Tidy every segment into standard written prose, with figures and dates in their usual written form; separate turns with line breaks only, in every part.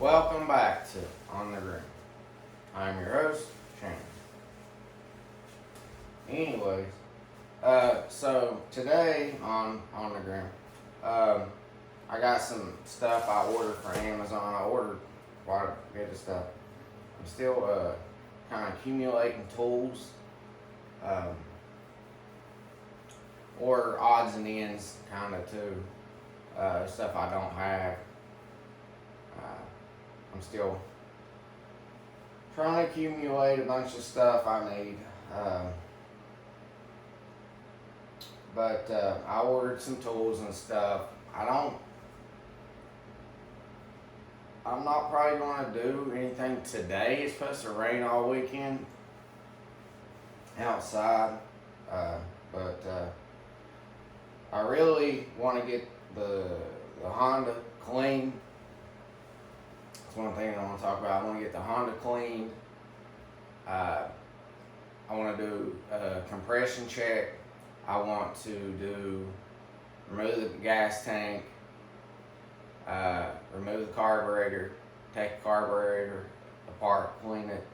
Welcome back to On the Green. I'm your host, Shane. Anyways, so today on the Green, I got some stuff I ordered for Amazon. I ordered quite a bit of stuff. I'm still kind of accumulating tools, or odds and ends, kind of too. Stuff I don't have. I'm still trying to accumulate a bunch of stuff I need. But I ordered some tools and stuff. I'm not probably going to do anything today. It's supposed to rain all weekend outside. But I really want to get the Honda clean. That's one thing I want to talk about. I want to get the Honda cleaned. I want to do a compression check. I want to remove the gas tank, remove the carburetor, take the carburetor apart, clean it,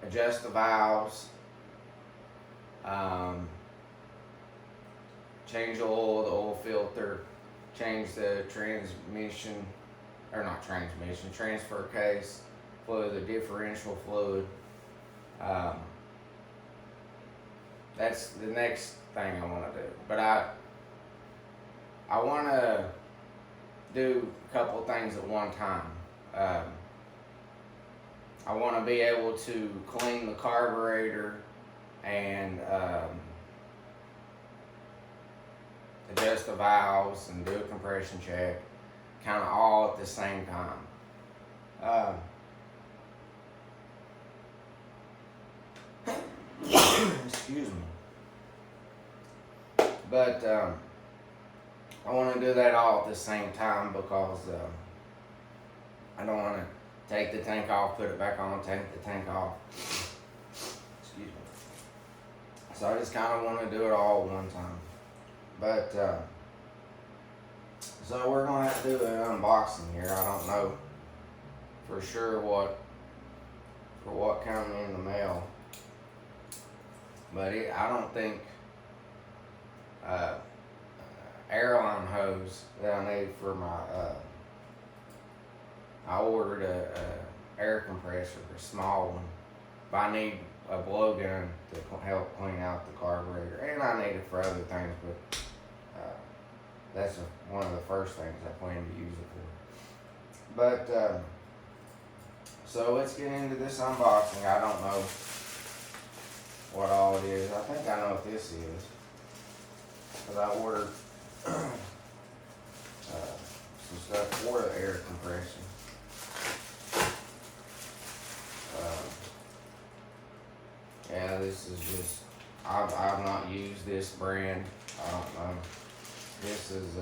adjust the valves, change the oil filter, change the transfer case, fluid, the differential fluid. That's the next thing I want to do. But I want to do a couple things at one time. I want to be able to clean the carburetor and adjust the valves and do a compression check, kind of all at the same time. Excuse me. But I want to do that all at the same time because I don't want to take the tank off, put it back on, take the tank off. Excuse me. So I just kind of want to do it all at one time. But so we're going to have to do an unboxing here. I don't know for sure what coming in the mail. But I don't think airline hose that I need for my I ordered a air compressor, a small one, but I need a blowgun to help clean out the carburetor, and I need it for other things, but that's one of the first things I plan to use it for. But so let's get into this unboxing. I don't know what all it is. I think I know what this is, because I ordered some stuff for the air compression. Yeah, this is just, I've not used this brand. I don't know. This is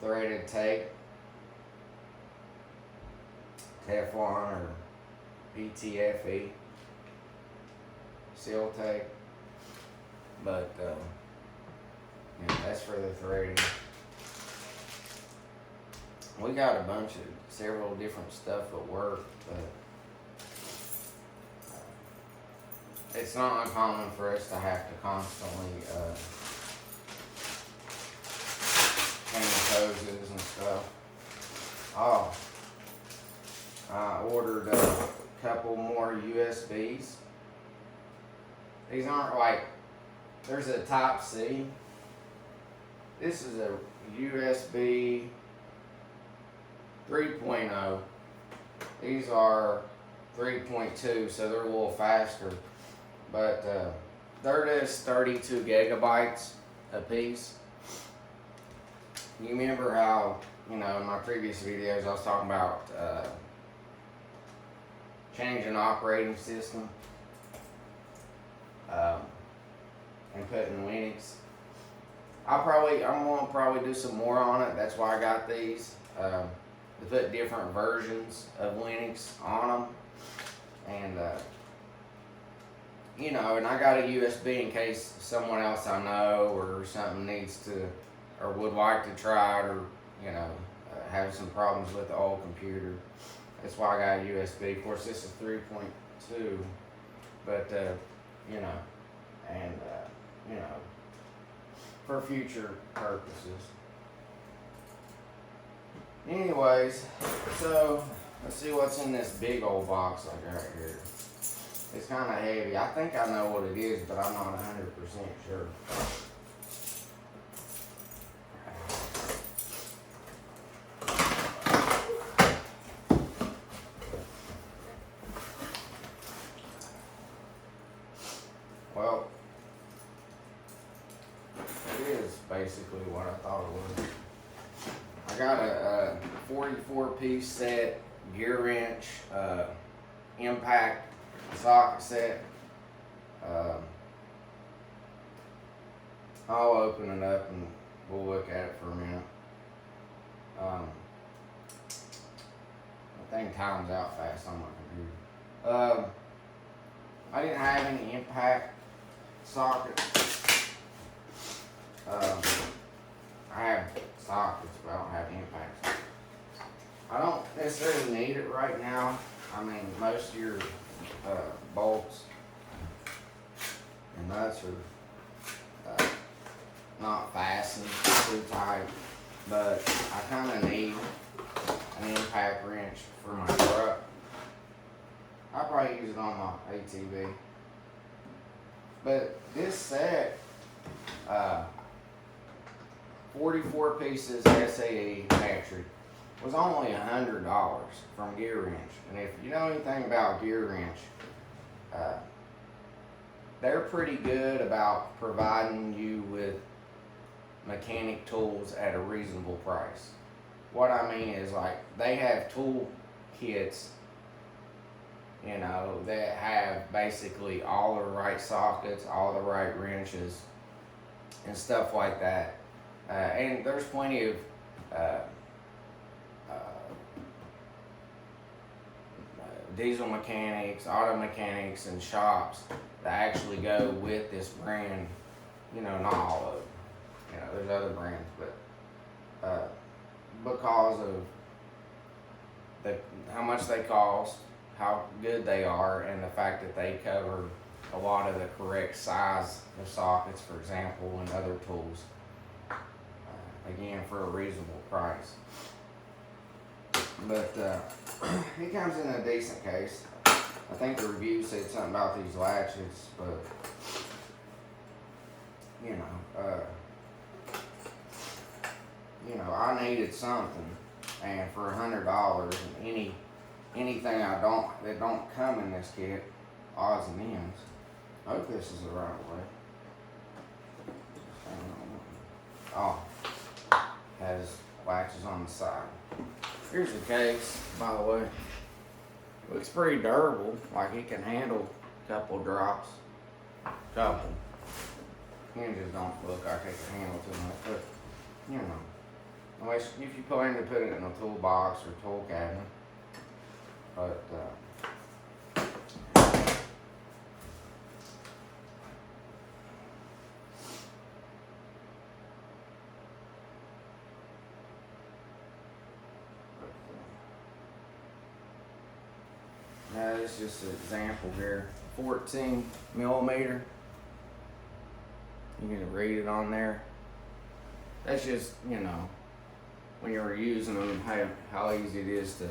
threaded tape, Teflon or PTFE. Seal tape, but that's for the threading. We got several different stuff at work, but it's not uncommon for us to have to constantly change hoses and stuff. Oh, I ordered a couple more USBs. These aren't like, there's a Type C. This is a USB 3.0. These are 3.2, so they're a little faster. But they're just 32 gigabytes a piece. You remember how, in my previous videos I was talking about changing operating system. And putting Linux. I'm gonna probably do some more on it. That's why I got these. To put different versions of Linux on them, and and I got a USB in case someone else I know or something needs to or would like to try it, or you know, have some problems with the old computer. That's why I got a USB. Of course, this is 3.2, but you know, and you know, for future purposes. Anyways, so let's see what's in this big old box I got here. It's kind of heavy. I think I know what it is, but I'm not 100% sure. Well, it is basically what I thought it was. I got a 44-piece set Gearwrench Impact socket set. I'll open it up and we'll look at it for a minute. The thing times out fast on my computer. I didn't have any impact sockets. I have sockets, but I don't have impact sockets. I don't necessarily need it right now. I mean, most of your bolts and nuts are not fastened too tight, but I kind of need an impact wrench for my truck. I probably use it on my ATV. But this set, 44 pieces SAE metric, was only $100 from Gearwrench. And if you know anything about Gearwrench, they're pretty good about providing you with mechanic tools at a reasonable price. What I mean is, like, they have tool kits, you know, that have basically all the right sockets, all the right wrenches, and stuff like that. And there's plenty of diesel mechanics, auto mechanics, and shops that actually go with this brand. You know, not all of them. You know, there's other brands, but because of how much they cost, how good they are, and the fact that they cover a lot of the correct size of sockets, for example, and other tools, again, for a reasonable price. But it comes in a decent case. I think the review said something about these latches, but you know, I needed something, and for $100, and anything that don't come in this kit, odds and ends. I hope this is the right way. Oh, has latches on the side. Here's the case, by the way. Looks pretty durable, like it can handle a couple drops. Couple. Hinges don't look like it can handle too much, but you know. Unless if you plan to put it in a toolbox or tool cabinet. But now this is just an example here. 14 millimeter. You can read it on there. That's just, you know, when you're using them, how easy it is to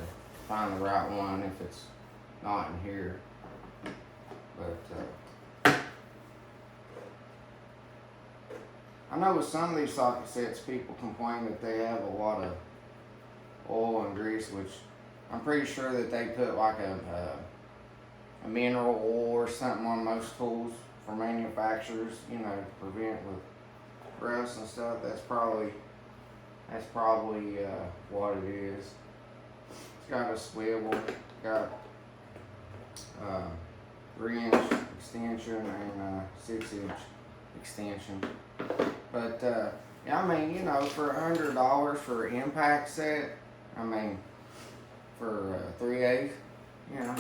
find the right one if it's not in here. But I know with some of these socket sets, people complain that they have a lot of oil and grease, which I'm pretty sure that they put like a mineral oil or something on most tools for manufacturers, you know, to prevent with rust and stuff. That's probably what it is. It's got a swivel, got 3-inch extension and 6-inch extension. But yeah, I mean, you know, for $100 for an impact set, I mean, for 3/8, you know,